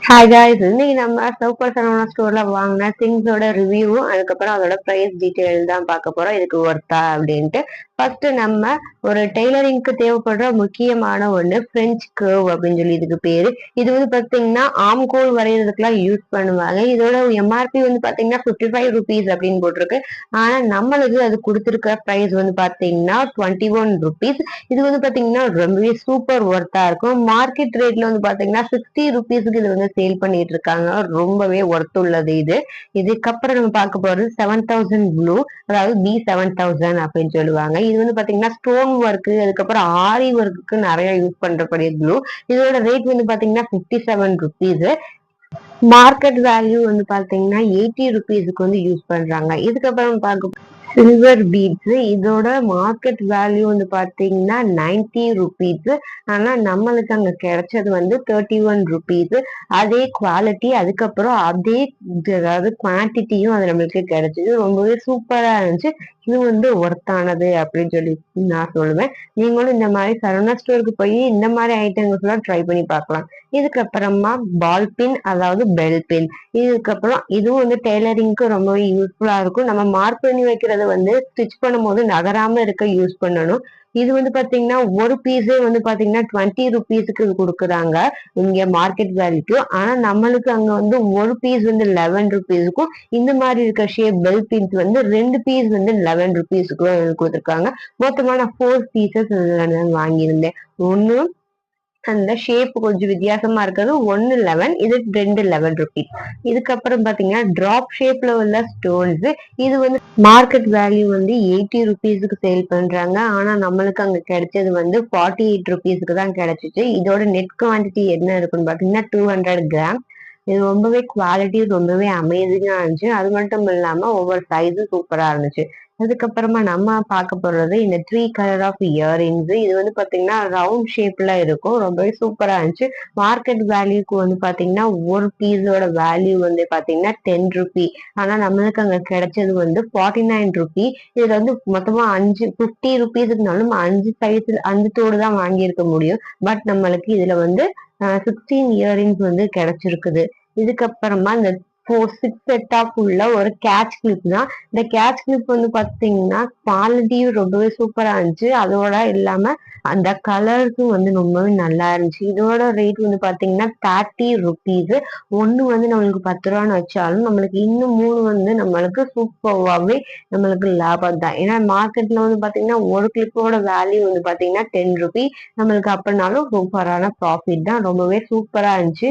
Hi guys, இன்னைக்கு நம்ம super Saravana ஸ்டோர்ல வாங்கின திங்ஸோட ரிவ்யூவும் அதுக்கப்புறம் அதோட பிரைஸ் டீடைல் தான் பார்க்க போறோம். இதுக்கு ஒர்த்தா அப்படின்ட்டு ஃபர்ஸ்ட் நம்ம ஒரு டெய்லரிங்க்கு தேவைப்படுற முக்கியமான ஒண்ணு பிரெஞ்ச் கர்வ் அப்படின்னு சொல்லி இதுக்கு பேரு. இது வந்து பாத்தீங்கன்னா ஆம்கோல் வரைகிறதுக்குலாம் யூஸ் பண்ணுவாங்க. இதோட எம்ஆர்பி வந்து பாத்தீங்கன்னா 55 rupees அப்படின்னு போட்டிருக்கு. ஆனா நம்மளுக்கு அது கொடுத்துருக்க பிரைஸ் வந்து பாத்தீங்கன்னா 21 rupees. இது வந்து பாத்தீங்கன்னா ரொம்பவே சூப்பர் ஒர்த்தா இருக்கும். மார்க்கெட் ரேட்ல வந்து பாத்தீங்கன்னா 60 rupeesக்கு இது வந்து சேல் பண்ணிட்டு இருக்காங்க. ரொம்பவே ஒர்த் உள்ளது இது. இதுக்கப்புறம் நம்ம பார்க்க போறது 7000 ப்ளூ, அதாவது B7000 அப்படின்னு சொல்லுவாங்க. இது வந்து பாத்தீங்கன்னா ஸ்டோன் ஒர்க், அதுக்கப்புறம் ஆரி ஒர்க்கு நிறைய யூஸ் பண்றக்கூடிய ப்ளூ. இதோட ரேட் வந்து பாத்தீங்கன்னா 57 rupees. மார்க்கெட் வேல்யூ வந்து பாத்தீங்கன்னா 80 rupeesக்கு வந்து யூஸ் பண்றாங்க. இதுக்கப்புறம் பார்க்க சில்வர் பீட்ஸ், இதோட மார்க்கெட் வேல்யூ வந்து பாத்தீங்கன்னா 90 rupees. ஆனா நம்மளுக்கு அங்க கிடைச்சது வந்து 31 rupees. அதே குவாலிட்டி, அதுக்கப்புறம் அதே அதாவது குவான்டிட்டியும் அது நம்மளுக்கு கிடைச்சது. ரொம்பவே சூப்பரா இருந்துச்சு. இது வந்து ஒர்த்தானது அப்படின்னு சொல்லி நான் சொல்லுவேன். நீங்களும் இந்த மாதிரி சரவணா ஸ்டோருக்கு போய் இந்த மாதிரி ஐட்டங்கள்ஸ் எல்லாம் ட்ரை பண்ணி பார்க்கலாம். இதுக்கப்புறமா பால் பின், அதாவது பெல் பின். இதுக்கப்புறம் இதுவும் வந்து டெய்லரிங்க்கு ரொம்பவே யூஸ்ஃபுல்லா இருக்கும். நம்ம மார்க் பண்ணி வைக்கிறது வந்து ஸ்டிச் பண்ணும்போது நகராம இருக்க யூஸ் பண்ணணும். இது வந்து பாத்தீங்கன்னா ஒரு பீஸே வந்து பாத்தீங்கன்னா 20 rupeesக்கு கொடுக்குறாங்க இங்க மார்க்கெட் வேல்யூக்கு. ஆனா நம்மளுக்கு அங்க வந்து ஒரு பீஸ் வந்து 11 rupeesக்கும், இந்த மாதிரி இருக்க ஷேப் பெல் பின்ஸ் வந்து 2 பீஸ் வந்து 11 rupeesக்கு கொடுத்துருக்காங்க. மொத்தமா நான் 4 பீசஸ் வாங்கியிருந்தேன். ஒன்னு அந்த ஷேப் கொஞ்சம் வித்தியாசமா இருக்கிறது, ஒன்னு 11, இது 2 11 rupees. இதுக்கப்புறம் பாத்தீங்கன்னா டிராப் ஷேப்ல உள்ள ஸ்டோன்ஸ். இது வந்து மார்க்கெட் வேல்யூ வந்து 80 rupeesக்கு சேல் பண்றாங்க. ஆனா நம்மளுக்கு அங்க கிடைச்சது வந்து 48 rupeesக்கு தான் கிடைச்சிச்சு. இதோட நெட் குவான்டிட்டி என்ன இருக்குன்னு பாத்தீங்கன்னா 200 grams. இது ரொம்பவே குவாலிட்டி ரொம்பவே அமேசிங்கா இருந்துச்சு. அது மட்டும் இல்லாம ஒவ்வொரு சைஸும் சூப்பரா இருந்துச்சு. அதுக்கப்புறமா நம்ம பார்க்க போறது இந்த 3 கலர் ஆஃப் இயரிங்ஸ். இது வந்து பாத்தீங்கன்னா ரவுண்ட் ஷேப்ல இருக்கும். ரொம்பவே சூப்பரா இருந்துச்சு. மார்க்கெட் வேல்யூக்கு வந்து பாத்தீங்கன்னா ஒரு பீஸோட வேல்யூ வந்து பாத்தீங்கன்னா 10 rupee. ஆனா நம்மளுக்கு அங்க கிடைச்சது வந்து 49 rupee. இதுல வந்து மொத்தமா 50 rupeesக்குனாலும் 5 சைஸ் 5 தோடு தான் வாங்கியிருக்க முடியும். பட் நம்மளுக்கு இதுல வந்து 16 இயரிங்ஸ் வந்து கிடைச்சிருக்குது. இதுக்கப்புறமா இந்த 6 செட் ஆஃப் உள்ள ஒரு கேட்ச் கிளிப் தான். இந்த கேட்ச் கிளிப் வந்து பாத்தீங்கன்னா குவாலிட்டியும் ரொம்பவே சூப்பரா இருந்துச்சு. அதோட இல்லாம அந்த கலர்ஸும் வந்து ரொம்பவே நல்லா இருந்துச்சு. இதோட ரேட் வந்து பாத்தீங்கன்னா 30 rupees. ஒண்ணு வந்து நம்மளுக்கு 10 ரூபான்னு வச்சாலும் நம்மளுக்கு இன்னும் 3 வந்து நம்மளுக்கு சூப்பராகவே நம்மளுக்கு லாபம் தான். ஏன்னா மார்க்கெட்ல வந்து பாத்தீங்கன்னா ஒரு கிளிப்போட வேல்யூ வந்து பாத்தீங்கன்னா 10 rupee. நம்மளுக்கு அப்படினாலும் சூப்பரான ப்ராஃபிட் தான். ரொம்பவே சூப்பரா இருந்துச்சு.